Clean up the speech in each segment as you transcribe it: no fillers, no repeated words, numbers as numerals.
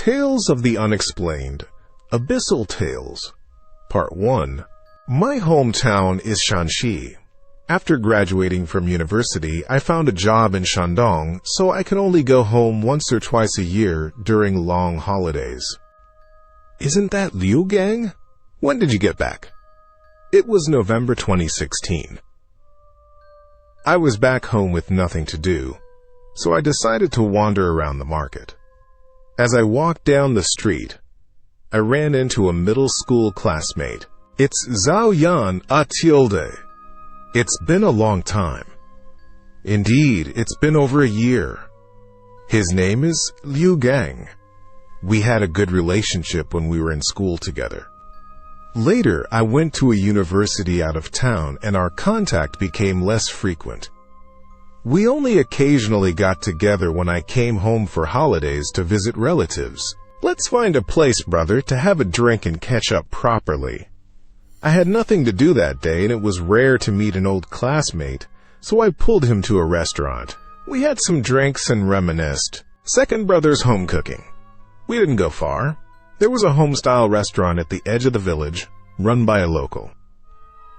Tales of the Unexplained, Abyssal Tales, Part 1. My hometown is Shanxi. After graduating from university, I found a job in Shandong, so I can only go home once or twice a year during long holidays. Isn't that Liu Gang? When did you get back? It was November 2016. I was back home with nothing to do, so I decided to wander around the market. As I walked down the street, I ran into a middle school classmate. It's Zhao Yan Atilde. It's been a long time. Indeed, it's been over a year. His name is Liu Gang. We had a good relationship when we were in school together. Later, I went to a university out of town and our contact became less frequent. We only occasionally got together when I came home for holidays to visit relatives. Let's find a place, brother, to have a drink and catch up properly. I had nothing to do that day and it was rare to meet an old classmate, so I pulled him to a restaurant. We had some drinks and reminisced. Second brother's home cooking. We didn't go far. There was a home-style restaurant at the edge of the village, run by a local.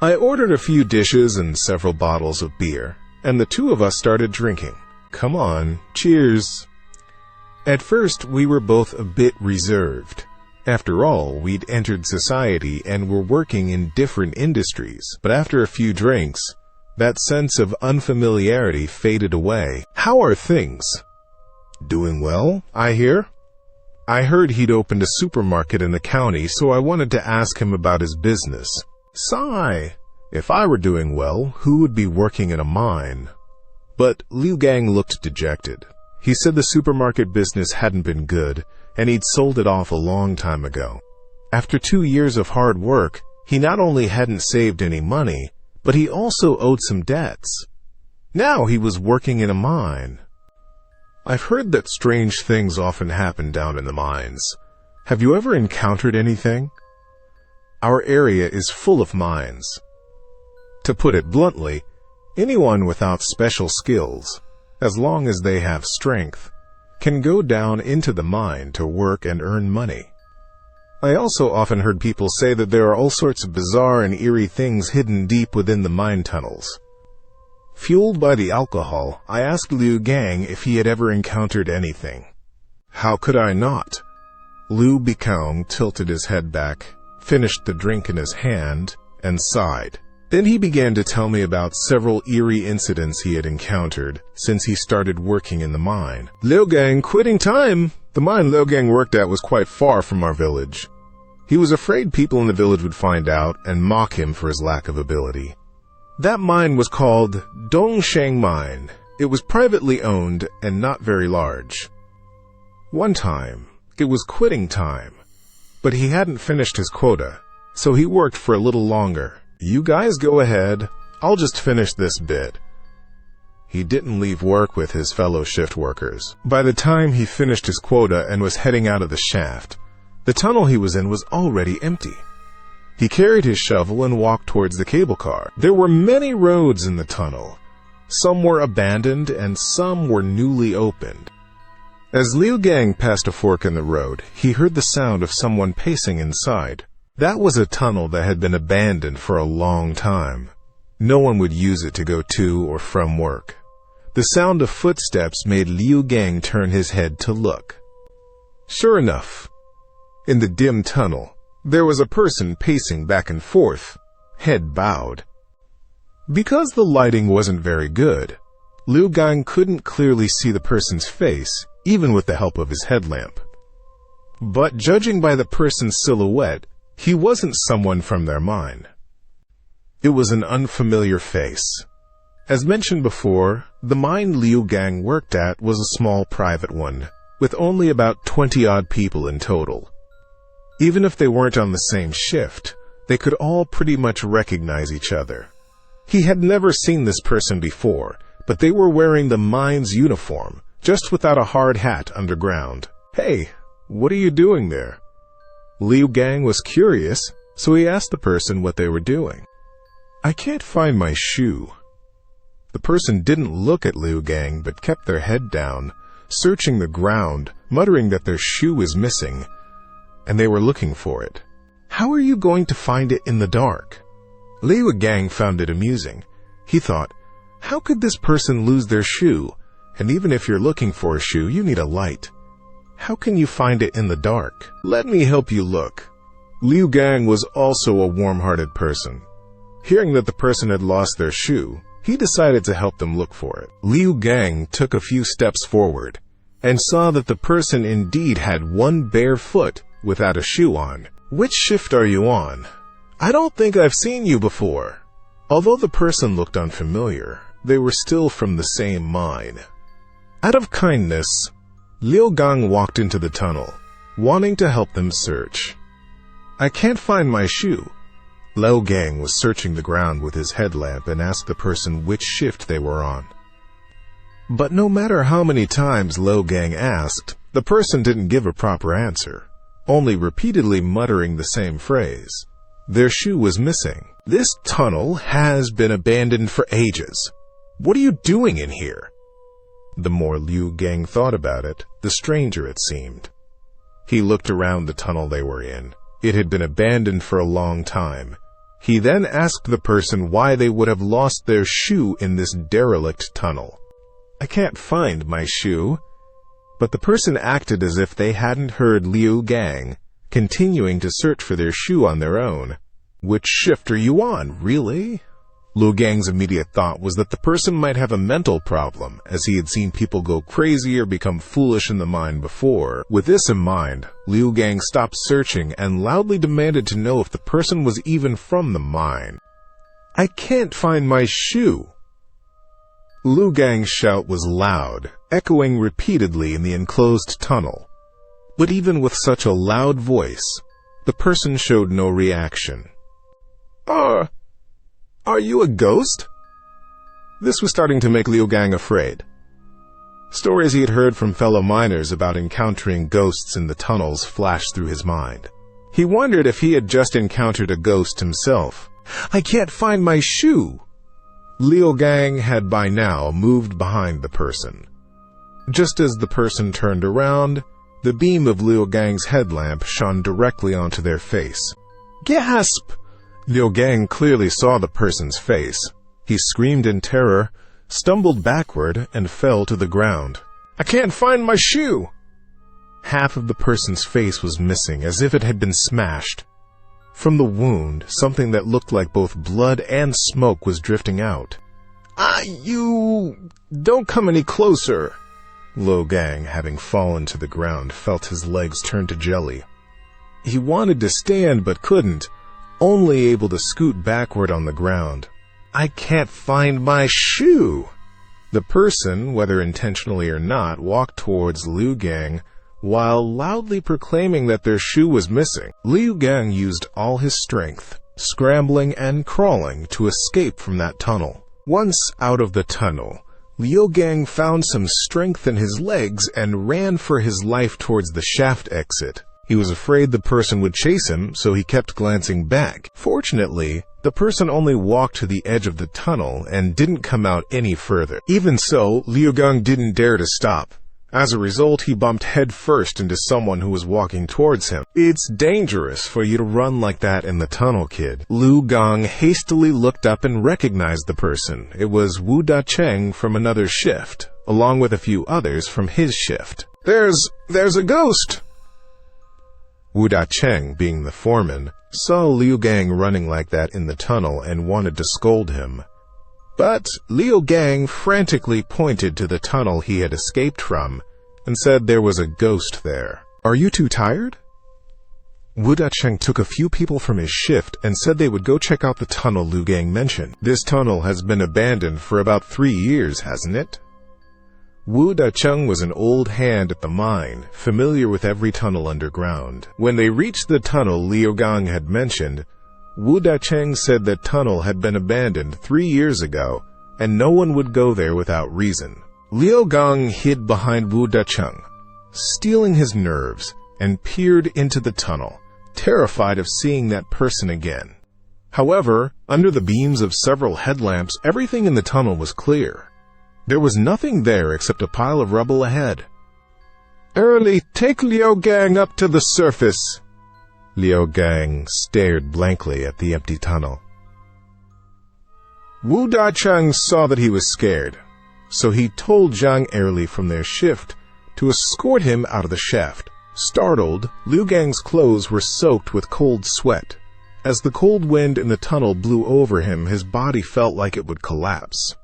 I ordered a few dishes and several bottles of beer, and the two of us started drinking. Come on, cheers. At first, we were both a bit reserved. After all, we'd entered society and were working in different industries. But after a few drinks, that sense of unfamiliarity faded away. How are things? Doing well, I hear. I heard he'd opened a supermarket in the county, so I wanted to ask him about his business. Sigh. If I were doing well, who would be working in a mine? But Liu Gang looked dejected. He said the supermarket business hadn't been good, and he'd sold it off a long time ago. After 2 years of hard work, he not only hadn't saved any money, but he also owed some debts. Now he was working in a mine. I've heard that strange things often happen down in the mines. Have you ever encountered anything? Our area is full of mines. To put it bluntly, anyone without special skills, as long as they have strength, can go down into the mine to work and earn money. I also often heard people say that there are all sorts of bizarre and eerie things hidden deep within the mine tunnels. Fueled by the alcohol, I asked Liu Gang if he had ever encountered anything. How could I not? Liu Gang tilted his head back, finished the drink in his hand, and sighed. Then he began to tell me about several eerie incidents he had encountered since he started working in the mine. Liu Gang quitting time! The mine Liu Gang worked at was quite far from our village. He was afraid people in the village would find out and mock him for his lack of ability. That mine was called Dongsheng Mine. It was privately owned and not very large. One time, it was quitting time, but he hadn't finished his quota, so he worked for a little longer. You guys go ahead, I'll just finish this bit. He didn't leave work with his fellow shift workers. By the time he finished his quota and was heading out of the shaft, the tunnel he was in was already empty. He carried his shovel and walked towards the cable car. There were many roads in the tunnel. Some were abandoned and some were newly opened. As Liu Gang passed a fork in the road, he heard the sound of someone pacing inside. That was a tunnel that had been abandoned for a long time. No one would use it to go to or from work. The sound of footsteps made Liu Gang turn his head to look. Sure enough, in the dim tunnel, there was a person pacing back and forth, head bowed. Because the lighting wasn't very good, Liu Gang couldn't clearly see the person's face, even with the help of his headlamp. But judging by the person's silhouette, he wasn't someone from their mine. It was an unfamiliar face. As mentioned before, the mine Liu Gang worked at was a small private one, with only about 20-odd people in total. Even if they weren't on the same shift, they could all pretty much recognize each other. He had never seen this person before, but they were wearing the mine's uniform, just without a hard hat underground. Hey, what are you doing there? Liu Gang was curious, so he asked the person what they were doing. I can't find my shoe. The person didn't look at Liu Gang, but kept their head down, searching the ground, muttering that their shoe is missing, and they were looking for it. How are you going to find it in the dark? Liu Gang found it amusing. He thought, how could this person lose their shoe? And even if you're looking for a shoe, you need a light. How can you find it in the dark? Let me help you look. Liu Gang was also a warm-hearted person. Hearing that the person had lost their shoe, he decided to help them look for it. Liu Gang took a few steps forward and saw that the person indeed had one bare foot without a shoe on. Which shift are you on? I don't think I've seen you before. Although the person looked unfamiliar, they were still from the same mine. Out of kindness, Liu Gang walked into the tunnel, wanting to help them search. I can't find my shoe. Liu Gang was searching the ground with his headlamp and asked the person which shift they were on. But no matter how many times Liu Gang asked, the person didn't give a proper answer, only repeatedly muttering the same phrase. Their shoe was missing. This tunnel has been abandoned for ages. What are you doing in here? The more Liu Gang thought about it, the stranger it seemed. He looked around the tunnel they were in. It had been abandoned for a long time. He then asked the person why they would have lost their shoe in this derelict tunnel. I can't find my shoe. But the person acted as if they hadn't heard Liu Gang, continuing to search for their shoe on their own. Which shift are you on, really? Liu Gang's immediate thought was that the person might have a mental problem, as he had seen people go crazy or become foolish in the mine before. With this in mind, Liu Gang stopped searching and loudly demanded to know if the person was even from the mine. I can't find my shoe. Liu Gang's shout was loud, echoing repeatedly in the enclosed tunnel. But even with such a loud voice, the person showed no reaction. Are you a ghost? This was starting to make Liu Gang afraid. Stories he had heard from fellow miners about encountering ghosts in the tunnels flashed through his mind. He wondered if he had just encountered a ghost himself. I can't find my shoe! Liu Gang had by now moved behind the person. Just as the person turned around, the beam of Liu Gang's headlamp shone directly onto their face. Gasp! Liu Gang clearly saw the person's face. He screamed in terror, stumbled backward, and fell to the ground. I can't find my shoe! Half of the person's face was missing, as if it had been smashed. From the wound, something that looked like both blood and smoke was drifting out. You don't come any closer. Liu Gang, having fallen to the ground, felt his legs turn to jelly. He wanted to stand but couldn't, only able to scoot backward on the ground. I can't find my shoe! The person, whether intentionally or not, walked towards Liu Gang, while loudly proclaiming that their shoe was missing. Liu Gang used all his strength, scrambling and crawling to escape from that tunnel. Once out of the tunnel, Liu Gang found some strength in his legs and ran for his life towards the shaft exit. He was afraid the person would chase him, so he kept glancing back. Fortunately, the person only walked to the edge of the tunnel and didn't come out any further. Even so, Liu Gang didn't dare to stop. As a result, he bumped headfirst into someone who was walking towards him. It's dangerous for you to run like that in the tunnel, kid. Liu Gang hastily looked up and recognized the person. It was Wu Da-cheng from another shift, along with a few others from his shift. There's a ghost! Wu Da-cheng, being the foreman, saw Liu Gang running like that in the tunnel and wanted to scold him. But Liu Gang frantically pointed to the tunnel he had escaped from and said there was a ghost there. Are you too tired? Wu Da-cheng took a few people from his shift and said they would go check out the tunnel Liu Gang mentioned. This tunnel has been abandoned for about 3 years, hasn't it? Wu Da-cheng was an old hand at the mine, familiar with every tunnel underground. When they reached the tunnel Liu Gang had mentioned, Wu Da-cheng said that tunnel had been abandoned 3 years ago, and no one would go there without reason. Liu Gang hid behind Wu Da-cheng, stealing his nerves, and peered into the tunnel, terrified of seeing that person again. However, under the beams of several headlamps, everything in the tunnel was clear. There was nothing there except a pile of rubble ahead. "Early, take Liu Gang up to the surface." Liu Gang stared blankly at the empty tunnel. Wu Dacheng saw that he was scared, so he told Zhang Erli from their shift to escort him out of the shaft. Startled, Liu Gang's clothes were soaked with cold sweat. As the cold wind in the tunnel blew over him, his body felt like it would collapse.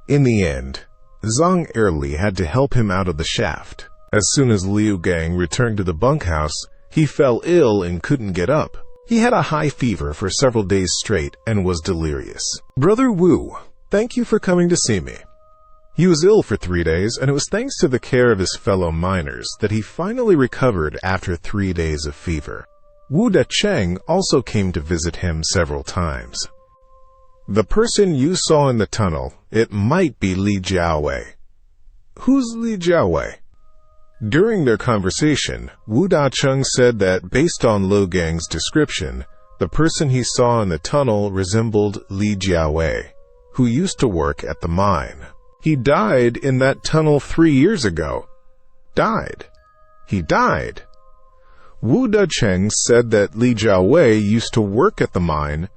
In the end, Zhang Erli had to help him out of the shaft. As soon as Liu Gang returned to the bunkhouse, he fell ill and couldn't get up. He had a high fever for several days straight and was delirious. "Brother Wu, thank you for coming to see me." He was ill for 3 days, and it was thanks to the care of his fellow miners that he finally recovered after 3 days of fever. Wu Dacheng also came to visit him several times. "The person you saw in the tunnel, it might be Li Jiawei." "Who's Li Jiawei?" During their conversation, Wu Dacheng said that based on Liu Gang's description, the person he saw in the tunnel resembled Li Jiawei, who used to work at the mine. "He died in that tunnel 3 years ago." "Died? He died?" Wu Dacheng said that Li Jiawei used to work at the mine,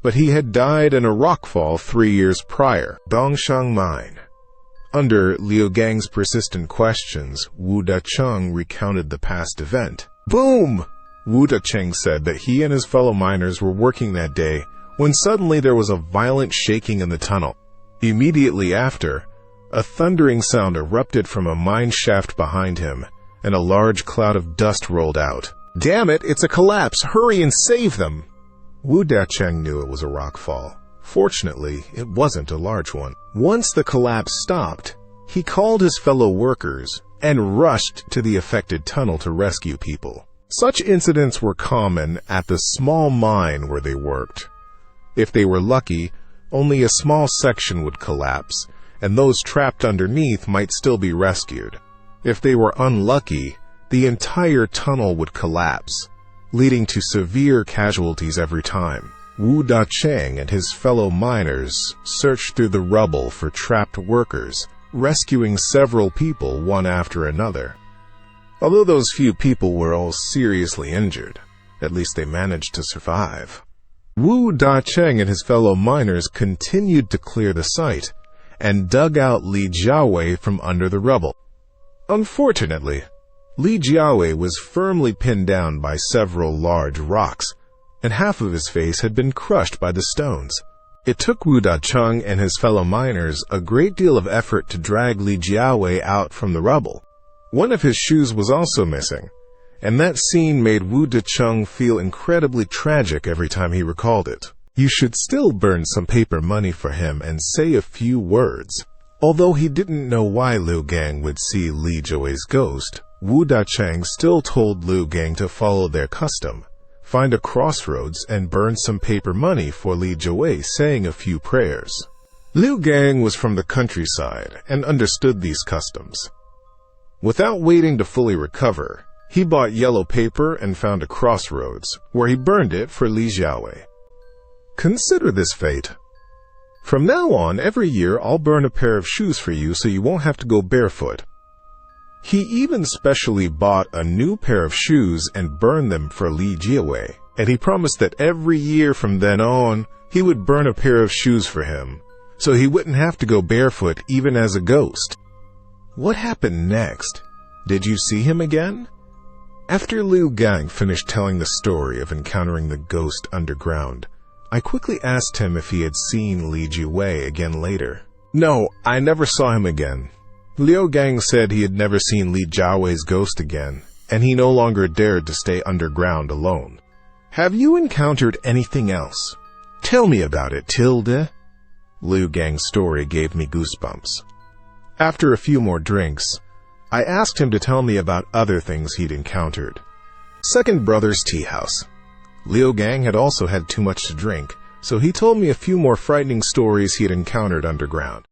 but he had died in a rockfall 3 years prior. Dongshan Mine. Under Liu Gang's persistent questions, Wu Dacheng recounted the past event. Boom! Wu Dacheng said that he and his fellow miners were working that day when suddenly there was a violent shaking in the tunnel. Immediately after, a thundering sound erupted from a mine shaft behind him, and a large cloud of dust rolled out. "Damn it, it's a collapse! Hurry and save them!" Wu Dacheng knew it was a rockfall. Fortunately, it wasn't a large one. Once the collapse stopped, he called his fellow workers and rushed to the affected tunnel to rescue people. Such incidents were common at the small mine where they worked. If they were lucky, only a small section would collapse, and those trapped underneath might still be rescued. If they were unlucky, the entire tunnel would collapse, leading to severe casualties every time. Wu Dacheng and his fellow miners searched through the rubble for trapped workers, rescuing several people one after another. Although those few people were all seriously injured, at least they managed to survive. Wu Dacheng and his fellow miners continued to clear the site and dug out Li Jiawei from under the rubble. Unfortunately, Li Jiawei was firmly pinned down by several large rocks, and half of his face had been crushed by the stones. It took Wu Dacheng and his fellow miners a great deal of effort to drag Li Jiawei out from the rubble. One of his shoes was also missing, and that scene made Wu Dacheng feel incredibly tragic every time he recalled it. You should still burn some paper money for him and say a few words. Although he didn't know why Liu Gang would see Li Jiawei's ghost, Wu Dacheng still told Liu Gang to follow their custom, find a crossroads and burn some paper money for Li Jiawei, saying a few prayers. Liu Gang was from the countryside and understood these customs. Without waiting to fully recover, he bought yellow paper and found a crossroads, where he burned it for Li Jiawei. Consider this fate. From now on, every year I'll burn a pair of shoes for you so you won't have to go barefoot. He even specially bought a new pair of shoes and burned them for Li Jiawei, and he promised that every year from then on, he would burn a pair of shoes for him, so he wouldn't have to go barefoot even as a ghost. What happened next? Did you see him again? After Liu Gang finished telling the story of encountering the ghost underground, I quickly asked him if he had seen Li Jiawei again later. No, I never saw him again. Liu Gang said he had never seen Li Jiawei's ghost again, and he no longer dared to stay underground alone. Have you encountered anything else? Tell me about it, Tilde. Liu Gang's story gave me goosebumps. After a few more drinks, I asked him to tell me about other things he'd encountered. Second brother's tea house. Liu Gang had also had too much to drink, so he told me a few more frightening stories he had encountered underground.